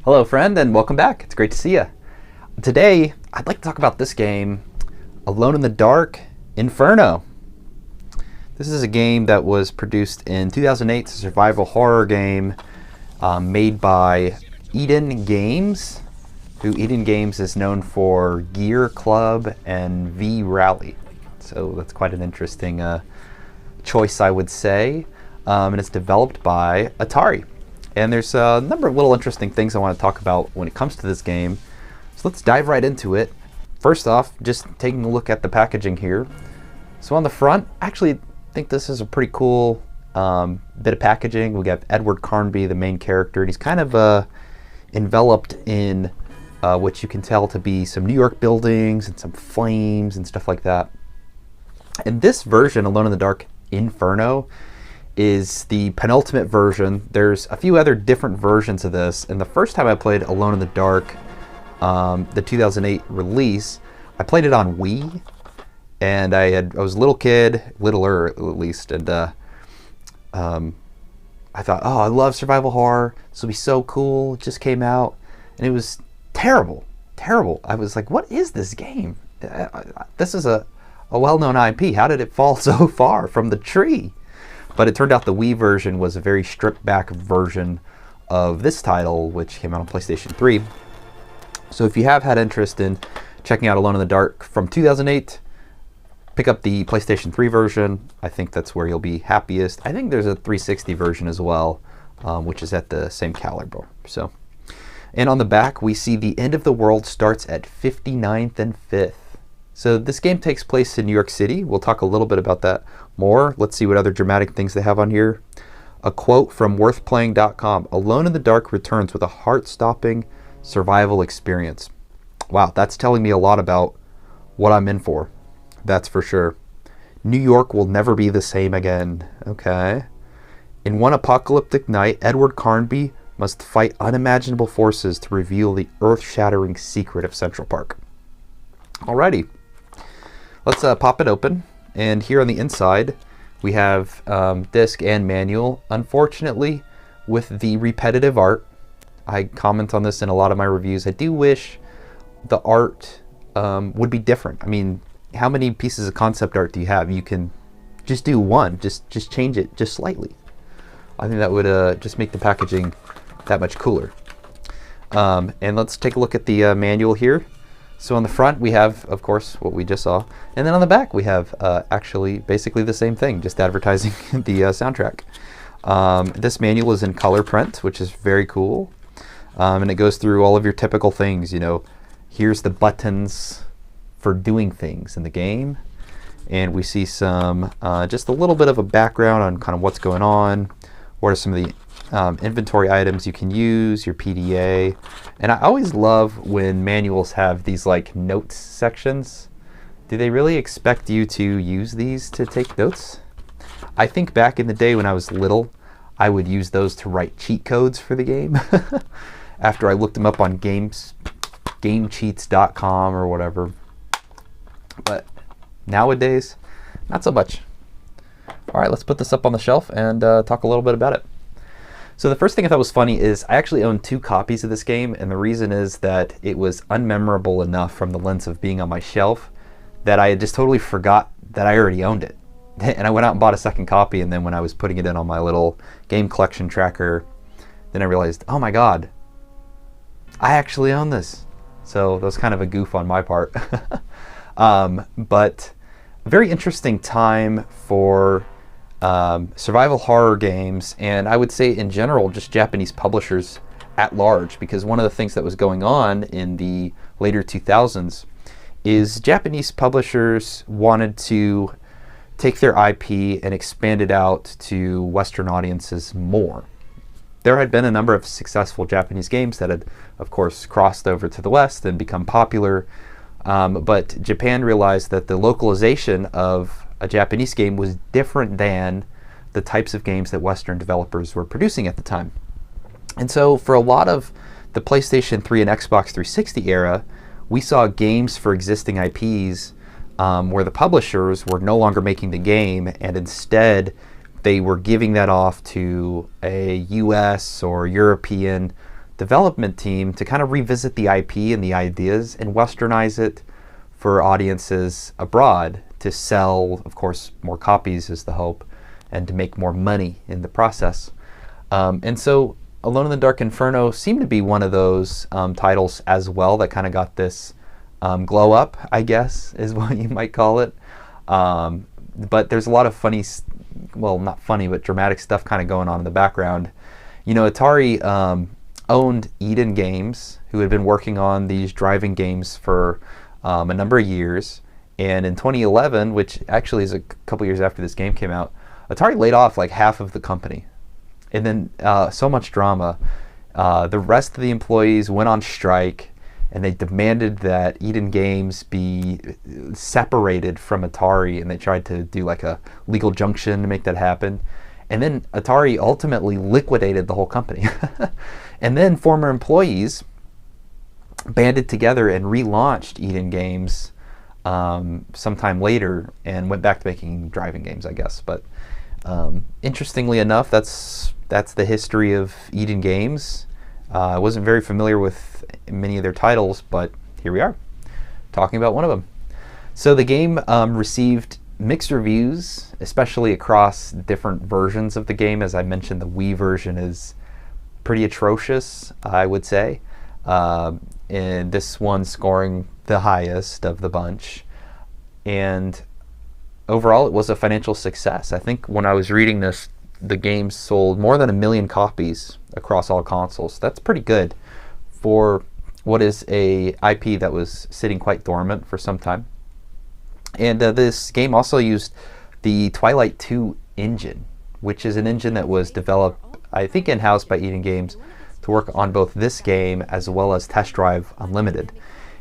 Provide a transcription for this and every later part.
Hello friend, and welcome back. It's great to see you. Today, I'd like to talk about this game, Alone in the Dark, Inferno. This is a game that was produced in 2008. It's a survival horror game made by Eden Games, who Eden Games is known for Gear Club and V Rally. So that's quite an interesting choice, I would say. And it's developed by Atari. And there's a number of little interesting things I want to talk about when it comes to this game. So let's dive right into it. First off, just taking a look at the packaging here. So on the front, I actually think this is a pretty cool bit of packaging. We got Edward Carnby, the main character, and he's kind of enveloped in what you can tell to be some New York buildings and some flames and stuff like that. And this version, Alone in the Dark Inferno, is the penultimate version. There's a few other different versions of this, and the first time I played Alone in the Dark, the 2008 release, I played it on Wii, and I was a little kid, littler at least, and I thought, oh, I love survival horror, this will be so cool. It just came out, and it was terrible. I was like, what is this game? This is a well-known IP. How did it fall so far from the tree? But it turned out the Wii version was a very stripped-back version of this title, which came out on PlayStation 3. So if you have had interest in checking out Alone in the Dark from 2008, pick up the PlayStation 3 version. I think that's where you'll be happiest. I think there's a 360 version as well, which is at the same caliber. And on the back, we see the end of the world starts at 59th and 5th. So this game takes place in New York City. We'll talk a little bit about that more. Let's see what other dramatic things they have on here. A quote from worthplaying.com. Alone in the Dark returns with a heart-stopping survival experience. Wow, that's telling me a lot about what I'm in for. That's for sure. New York will never be the same again. Okay. In one apocalyptic night, Edward Carnby must fight unimaginable forces to reveal the earth-shattering secret of Central Park. Alrighty. Let's pop it open, and here on the inside we have disc and manual. Unfortunately, with the repetitive art, I comment on this in a lot of my reviews, I do wish the art would be different. I mean, how many pieces of concept art do you have? You can just do one, just change it just slightly. I think that would just make the packaging that much cooler. And let's take a look at the manual here. So on the front we have, of course, what we just saw, and then on the back we have actually basically the same thing, just advertising the soundtrack. This manual is in color print, which is very cool, and it goes through all of your typical things. You know, here's the buttons for doing things in the game, and we see some just a little bit of a background on kind of what's going on, what are some of the inventory items you can use, your PDA. And I always love when manuals have these like notes sections. Do they really expect you to use these to take notes? I think back in the day when I was little, I would use those to write cheat codes for the game after I looked them up on gamecheats.com or whatever. But nowadays, not so much. All right, let's put this up on the shelf and talk a little bit about it. So the first thing I thought was funny is I actually own 2 copies of this game, and the reason is that it was unmemorable enough from the lens of being on my shelf that I had just totally forgot that I already owned it. And I went out and bought a second copy, and then when I was putting it in on my little game collection tracker, then I realized, oh my god, I actually own this. So that was kind of a goof on my part. But a very interesting time for survival horror games, and I would say in general just Japanese publishers at large, because one of the things that was going on in the later 2000s is Japanese publishers wanted to take their IP and expand it out to Western audiences more. There had been a number of successful Japanese games that had, of course, crossed over to the West and become popular, but Japan realized that the localization of a Japanese game was different than the types of games that Western developers were producing at the time. And so for a lot of the PlayStation 3 and Xbox 360 era, we saw games for existing IPs where the publishers were no longer making the game, and instead they were giving that off to a US or European development team to kind of revisit the IP and the ideas and westernize it for audiences abroad to sell, of course, more copies is the hope, and to make more money in the process. And so Alone in the Dark Inferno seemed to be one of those titles as well that kind of got this glow up, I guess, is what you might call it. But there's a lot of funny, well, not funny, but dramatic stuff kind of going on in the background. You know, Atari owned Eden Games, who had been working on these driving games for a number of years. And in 2011, which actually is a couple years after this game came out, Atari laid off like half of the company. And then so much drama. The rest of the employees went on strike, and they demanded that Eden Games be separated from Atari, and they tried to do like a legal junction to make that happen. And then Atari ultimately liquidated the whole company. And then former employees banded together and relaunched Eden Games sometime later and went back to making driving games, I guess. But interestingly enough, that's the history of Eden Games. I wasn't very familiar with many of their titles, but here we are, talking about one of them. So the game received mixed reviews, especially across different versions of the game. As I mentioned, the Wii version is pretty atrocious, I would say. And this one scoring the highest of the bunch. And overall, it was a financial success. I think when I was reading this, the game sold more than 1 million copies across all consoles. That's pretty good for what is a IP that was sitting quite dormant for some time. And this game also used the Twilight 2 engine, which is an engine that was developed, I think, in-house by Eden Games to work on both this game as well as Test Drive Unlimited.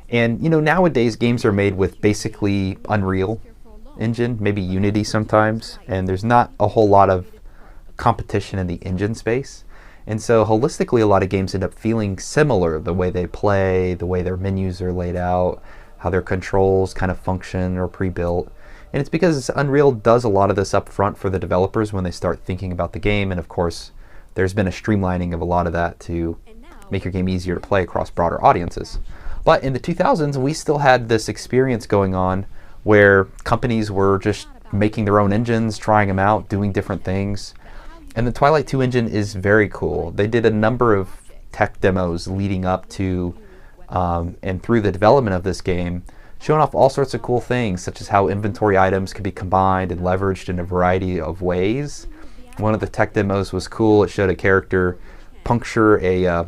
And you know, nowadays games are made with basically Unreal Engine, maybe Unity sometimes, and there's not a whole lot of competition in the engine space. And so holistically, a lot of games end up feeling similar, the way they play, the way their menus are laid out, how their controls kind of function or pre-built. And it's because Unreal does a lot of this up front for the developers when they start thinking about the game. And of course, there's been a streamlining of a lot of that to make your game easier to play across broader audiences. But in the 2000s, we still had this experience going on where companies were just making their own engines, trying them out, doing different things. And the Twilight 2 engine is very cool. They did a number of tech demos leading up to and through the development of this game, showing off all sorts of cool things, such as how inventory items could be combined and leveraged in a variety of ways. One of the tech demos was cool. It showed a character puncture a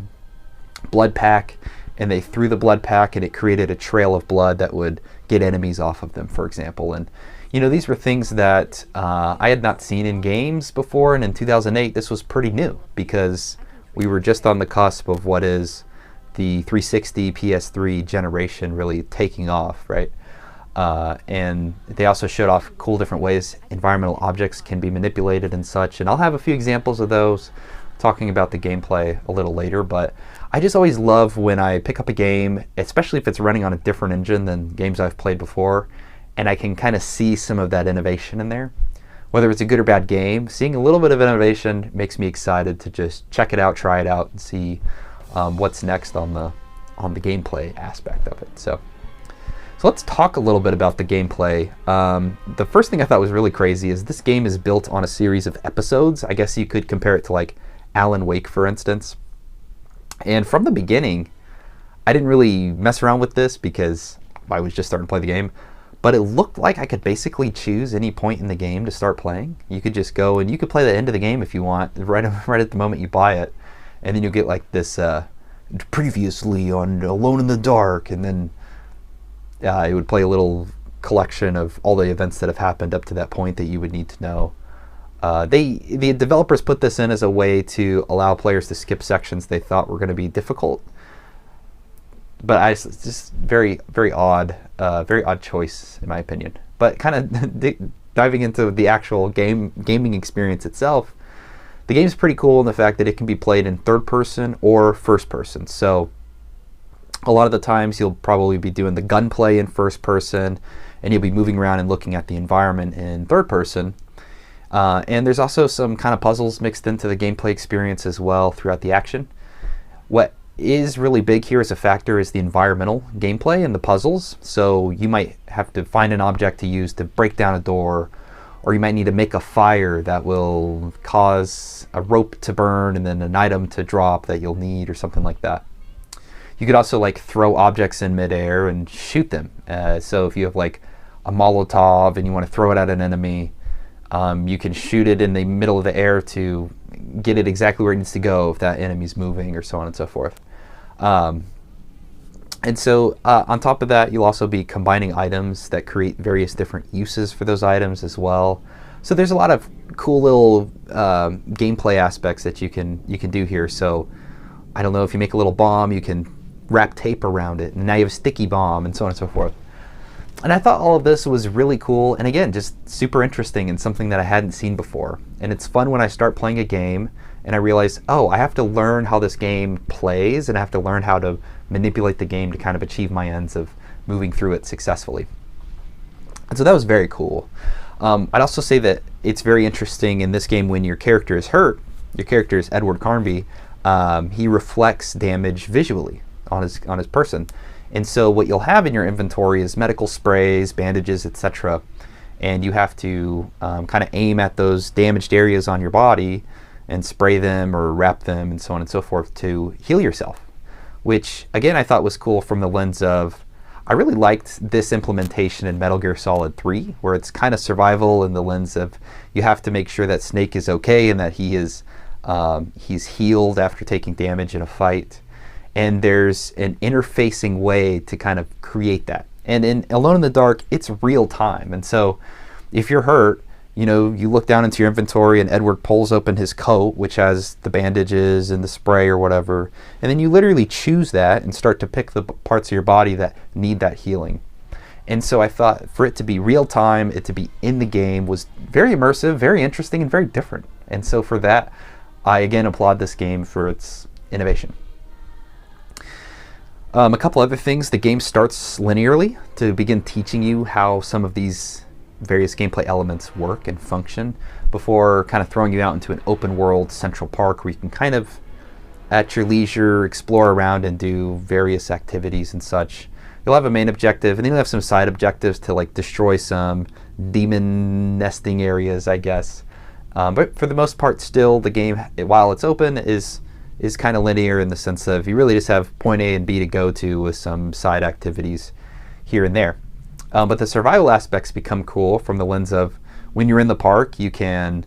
blood pack, and they threw the blood pack and it created a trail of blood that would get enemies off of them, for example. And you know, these were things that I had not seen in games before, and in 2008 this was pretty new because we were just on the cusp of what is the 360 PS3 generation really taking off, right? And they also showed off cool different ways environmental objects can be manipulated and such, and I'll have a few examples of those talking about the gameplay a little later. But I just always love when I pick up a game, especially if it's running on a different engine than games I've played before, and I can kind of see some of that innovation in there. Whether it's a good or bad game, seeing a little bit of innovation makes me excited to just check it out, try it out, and see what's next on the gameplay aspect of it. So let's talk a little bit about the gameplay. The first thing I thought was really crazy is this game is built on a series of episodes. I guess you could compare it to like Alan Wake, for instance. And from the beginning, I didn't really mess around with this because I was just starting to play the game. But it looked like I could basically choose any point in the game to start playing. You could just go and you could play the end of the game if you want, right at the moment you buy it. And then you'll get like this previously on Alone in the Dark, and then it would play a little collection of all the events that have happened up to that point that you would need to know. The developers put this in as a way to allow players to skip sections they thought were going to be difficult. But it's just very odd choice in my opinion. But kind of diving into the actual gaming experience itself, the game's pretty cool in the fact that it can be played in third person or first person. So a lot of the times you'll probably be doing the gunplay in first person, and you'll be moving around and looking at the environment in third person. And there's also some kind of puzzles mixed into the gameplay experience as well throughout the action. What is really big here as a factor is the environmental gameplay and the puzzles. So you might have to find an object to use to break down a door, or you might need to make a fire that will cause a rope to burn and then an item to drop that you'll need or something like that. You could also like throw objects in midair and shoot them. So if you have like a Molotov and you want to throw it at an enemy, you can shoot it in the middle of the air to get it exactly where it needs to go if that enemy's moving, or so on and so forth. And so on top of that, you'll also be combining items that create various different uses for those items as well. So there's a lot of cool little gameplay aspects that you can do here. So I don't know, if you make a little bomb, you can wrap tape around it, and now you have a sticky bomb, and so on and so forth. And I thought all of this was really cool, and again, just super interesting and something that I hadn't seen before. And it's fun when I start playing a game and I realize, oh, I have to learn how this game plays, and I have to learn how to manipulate the game to kind of achieve my ends of moving through it successfully. And so that was very cool. I'd also say that it's very interesting in this game when your character is hurt. Your character is Edward Carnby. He reflects damage visually on his person. And so what you'll have in your inventory is medical sprays, bandages, etc. And you have to kind of aim at those damaged areas on your body and spray them or wrap them and so on and so forth to heal yourself. Which, again, I thought was cool from the lens of, I really liked this implementation in Metal Gear Solid 3, where it's kind of survival in the lens of you have to make sure that Snake is okay and that he is he's healed after taking damage in a fight. And there's an interfacing way to kind of create that. And in Alone in the Dark, it's real time. And so if you're hurt, you know, you look down into your inventory and Edward pulls open his coat, which has the bandages and the spray or whatever. And then you literally choose that and start to pick the parts of your body that need that healing. And so I thought for it to be real time, it to be in the game, was very immersive, very interesting, and very different. And so for that, I again applaud this game for its innovation. A couple other things. The game starts linearly to begin teaching you how some of these various gameplay elements work and function before kind of throwing you out into an open world central park where you can kind of at your leisure explore around and do various activities and such. You'll have a main objective, and then you'll have some side objectives to like destroy some demon nesting areas, I guess. But for the most part, still the game, while it's open, is kind of linear in the sense of you really just have point A and B to go to with some side activities here and there. But the survival aspects become cool from the lens of when you're in the park, you can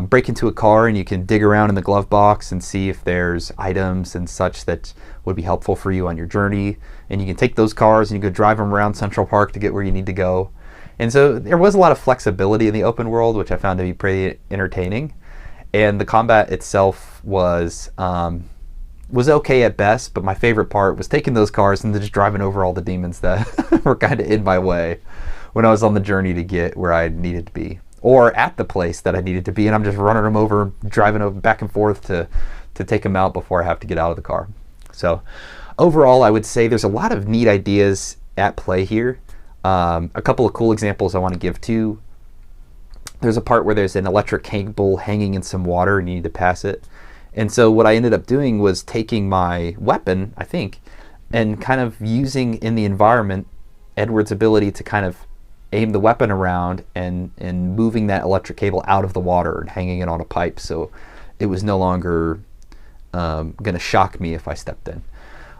break into a car and you can dig around in the glove box and see if there's items and such that would be helpful for you on your journey. And you can take those cars and you can drive them around Central Park to get where you need to go. And so there was a lot of flexibility in the open world, which I found to be pretty entertaining. And the combat itself was okay at best, but my favorite part was taking those cars and then just driving over all the demons that were kind of in my way when I was on the journey to get where I needed to be, or at the place that I needed to be, and I'm just running them over, driving over back and forth to take them out before I have to get out of the car. So overall, I would say there's a lot of neat ideas at play here. A couple of cool examples I want to give too. There's a part where there's an electric cable hanging in some water and you need to pass it. And so what I ended up doing was taking my weapon, I think, and kind of using in the environment Edward's ability to kind of aim the weapon around and moving that electric cable out of the water and hanging it on a pipe so it was no longer going to shock me if I stepped in.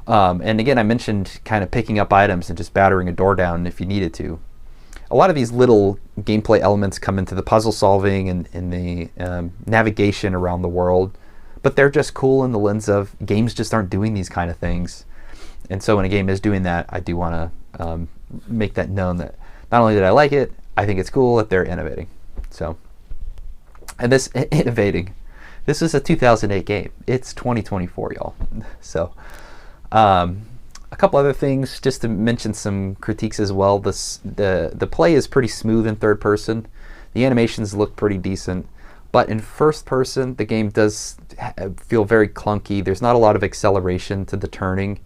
And again, I mentioned kind of picking up items and just battering a door down if you needed to. A lot of these little gameplay elements come into the puzzle solving and the navigation around the world, but they're just cool in the lens of games just aren't doing these kind of things. And so when a game is doing that, I do want to make that known that not only did I like it, I think it's cool that they're innovating. So, and this innovating, this is a 2008 game. It's 2024, y'all. So, a couple other things just to mention some critiques as well. The play is pretty smooth in third person. The animations look pretty decent, but in first person the game does feel very clunky. There's not a lot of acceleration to the turning,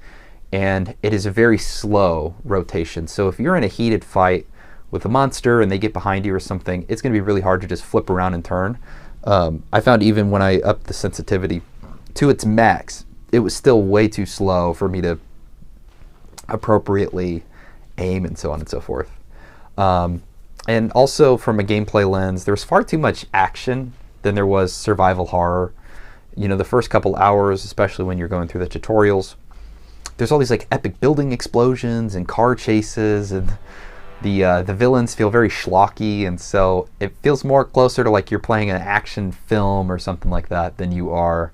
and it is a very slow rotation. So if you're in a heated fight with a monster and they get behind you or something, it's going to be really hard to just flip around and turn. I found even when I upped the sensitivity to its max, it was still way too slow for me to appropriately aim and so on and so forth. And also from a gameplay lens, there was far too much action than there was survival horror. You know, the first couple hours, especially when you're going through the tutorials, there's all these like epic building explosions and car chases, and the villains feel very schlocky, and so it feels more closer to like you're playing an action film or something like that than you are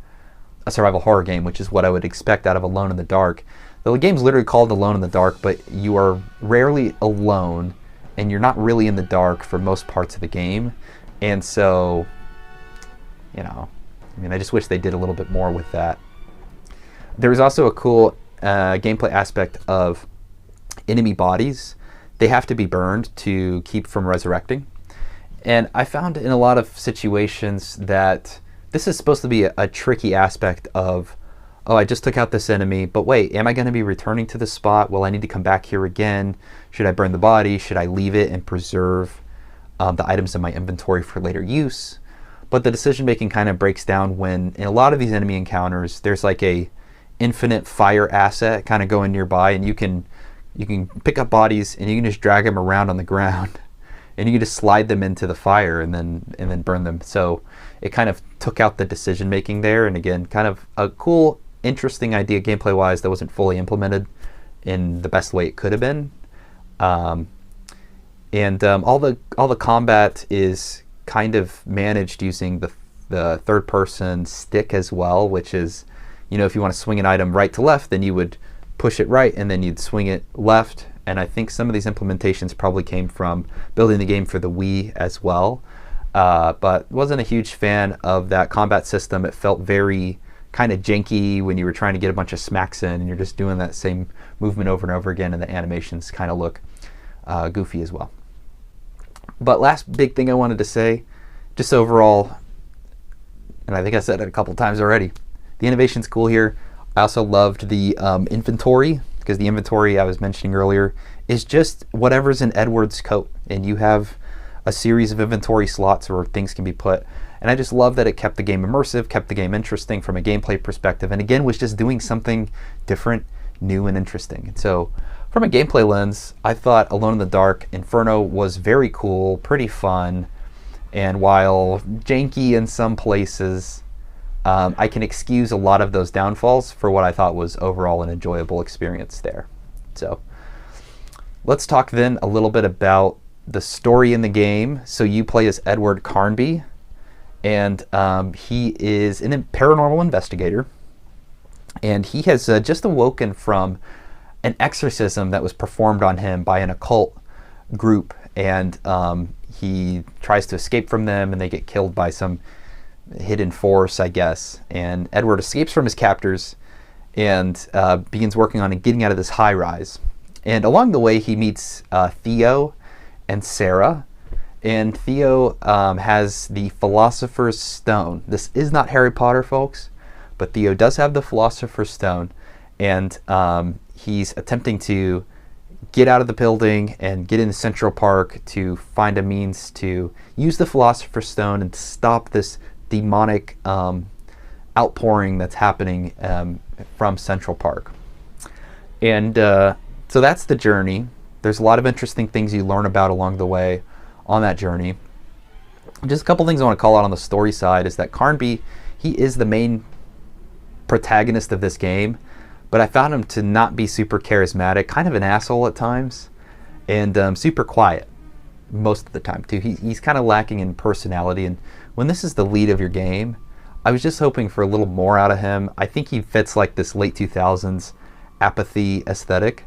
a survival horror game, which is what I would expect out of Alone in the Dark. The game's literally called Alone in the Dark, but you are rarely alone, and you're not really in the dark for most parts of the game. And so, you know, I mean, I just wish they did a little bit more with that. There was also a cool gameplay aspect of enemy bodies. They have to be burned to keep from resurrecting. And I found in a lot of situations that this is supposed to be a tricky aspect of, oh, I just took out this enemy, but wait, am I going to be returning to the spot? Will I need to come back here again? Should I burn the body? Should I leave it and preserve the items in my inventory for later use? But the decision making kind of breaks down when, in a lot of these enemy encounters, there's like a infinite fire asset kind of going nearby, and you can pick up bodies and you can just drag them around on the ground, and you can just slide them into the fire and then burn them. So it kind of took out the decision making there, and again, kind of a cool, interesting idea gameplay wise that wasn't fully implemented in the best way it could have been. All the combat is kind of managed using the third person stick as well, which is, you know, if you want to swing an item right to left, then you would push it right and then you'd swing it left. And I think some of these implementations probably came from building the game for the Wii as well. But wasn't a huge fan of that combat system. It felt very kind of janky when you were trying to get a bunch of smacks in and you're just doing that same movement over and over again, and the animations kind of look goofy as well. But last big thing I wanted to say, just overall, and I think I said it a couple times already, the innovation's cool here. I also loved the inventory, because the inventory I was mentioning earlier is just whatever's in Edward's coat, and you have a series of inventory slots where things can be put. And I just love that it kept the game immersive, kept the game interesting from a gameplay perspective, and again was just doing something different, new, and interesting. And so from a gameplay lens, I thought Alone in the Dark Inferno was very cool, pretty fun, and while janky in some places, I can excuse a lot of those downfalls for what I thought was overall an enjoyable experience there. So let's talk then a little bit about the story in the game. So you play as Edward Carnby, and he is a paranormal investigator, and he has just awoken from an exorcism that was performed on him by an occult group, and he tries to escape from them, and they get killed by some hidden force, I guess. And Edward escapes from his captors and begins working on getting out of this high rise. And along the way, he meets Theo and Sarah. And Theo has the Philosopher's Stone. This is not Harry Potter, folks, but Theo does have the Philosopher's Stone. And he's attempting to get out of the building and get into Central Park to find a means to use the Philosopher's Stone and stop this demonic outpouring that's happening from Central Park. And so that's the journey. There's a lot of interesting things you learn about along the way on that journey. Just a couple things I want to call out on the story side is that Carnby, he is the main protagonist of this game, but I found him to not be super charismatic, kind of an asshole at times, and super quiet most of the time too. He's kind of lacking in personality, and when this is the lead of your game, I was just hoping for a little more out of him. I think he fits like this late 2000s apathy aesthetic,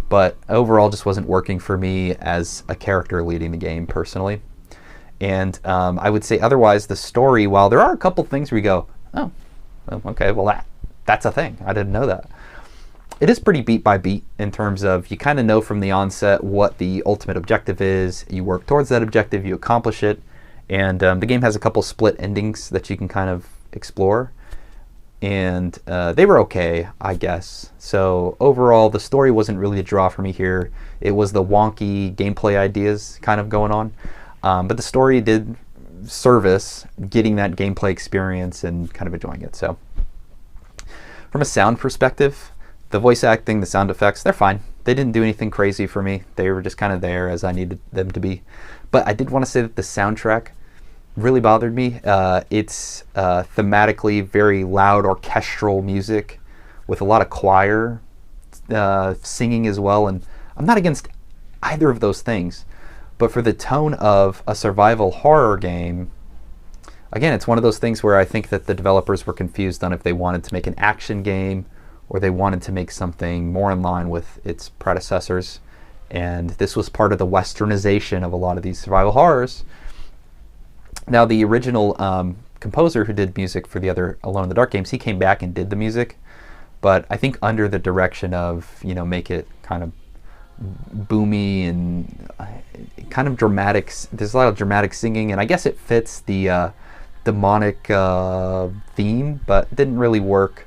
but overall just wasn't working for me as a character leading the game personally. And I would say otherwise the story, while there are a couple things where you go, oh, okay, well that's a thing, I didn't know that. It is pretty beat by beat in terms of you kind of know from the onset what the ultimate objective is, you work towards that objective, you accomplish it, and the game has a couple split endings that you can kind of explore, and they were okay, I guess. So overall the story wasn't really a draw for me here. It was the wonky gameplay ideas kind of going on, but the story did service getting that gameplay experience and kind of enjoying it. So From a sound perspective, the voice acting, the sound effects, they're fine. They didn't do anything crazy for me. They were just kind of there as I needed them to be. But I did want to say that the soundtrack really bothered me. It's thematically very loud orchestral music with a lot of choir singing as well. And I'm not against either of those things. But for the tone of a survival horror game, again, it's one of those things where I think that the developers were confused on if they wanted to make an action game or they wanted to make something more in line with its predecessors. And this was part of the westernization of a lot of these survival horrors. Now, the original composer who did music for the other Alone in the Dark games, he came back and did the music. But I think under the direction of, make it kind of boomy and kind of dramatic. There's a lot of dramatic singing, and I guess it fits the demonic theme, but didn't really work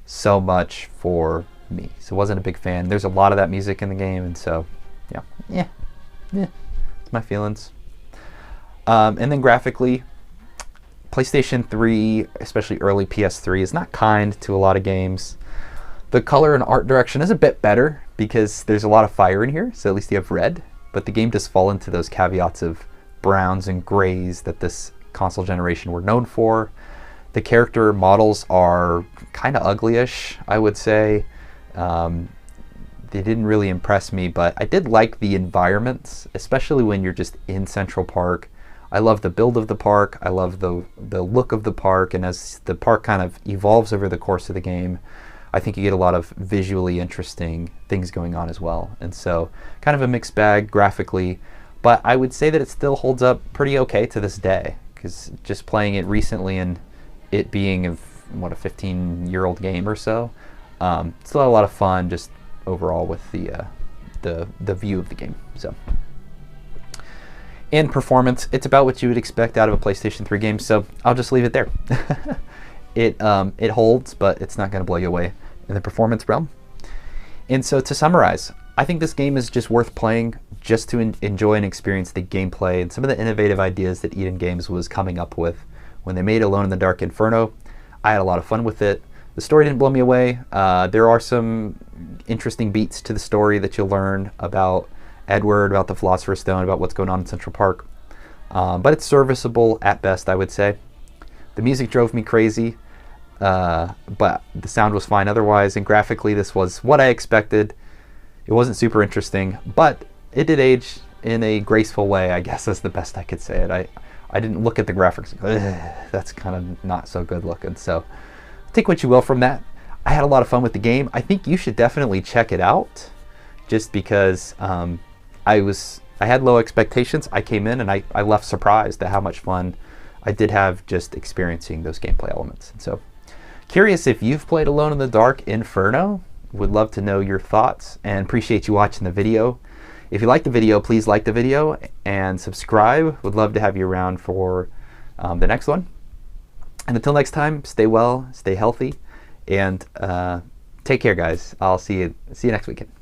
so much for me. So I wasn't a big fan. There's a lot of that music in the game, and so yeah, it's my feelings. And then graphically, PlayStation 3, especially early PS3, is not kind to a lot of games. The color and art direction is a bit better because there's a lot of fire in here, so at least you have red, but the game does fall into those caveats of browns and grays that this console generation were known for. The character models are kind of uglyish, I would say. They didn't really impress me, but I did like the environments, especially when you're just in Central Park. I love the build of the park. I love the look of the park, and as the park kind of evolves over the course of the game, I think you get a lot of visually interesting things going on as well. And so kind of a mixed bag graphically, but I would say that it still holds up pretty okay to this day, because just playing it recently and it being a 15-year-old game or so, still had a lot of fun just overall with the view of the game. So, and performance, it's about what you would expect out of a PlayStation 3 game, so I'll just leave it there. It holds, but it's not going to blow you away in the performance realm. And so to summarize, I think this game is just worth playing just to enjoy and experience the gameplay and some of the innovative ideas that Eden Games was coming up with when they made Alone in the Dark Inferno. I had a lot of fun with it. The story didn't blow me away. There are some interesting beats to the story that you'll learn about Edward, about the Philosopher's Stone, about what's going on in Central Park. But it's serviceable at best, I would say. The music drove me crazy, but the sound was fine otherwise, and graphically this was what I expected. It wasn't super interesting, but it did age in a graceful way, I guess is the best I could say it. I didn't look at the graphics and go, that's kind of not so good looking. So take what you will from that. I had a lot of fun with the game. I think you should definitely check it out, just because I had low expectations. I came in and I left surprised at how much fun I did have just experiencing those gameplay elements. And so curious if you've played Alone in the Dark Inferno. Would love to know your thoughts and appreciate you watching the video. If you like the video, please like the video and subscribe. Would love to have you around for the next one. And until next time, stay well, stay healthy, and take care, guys. I'll see you next weekend.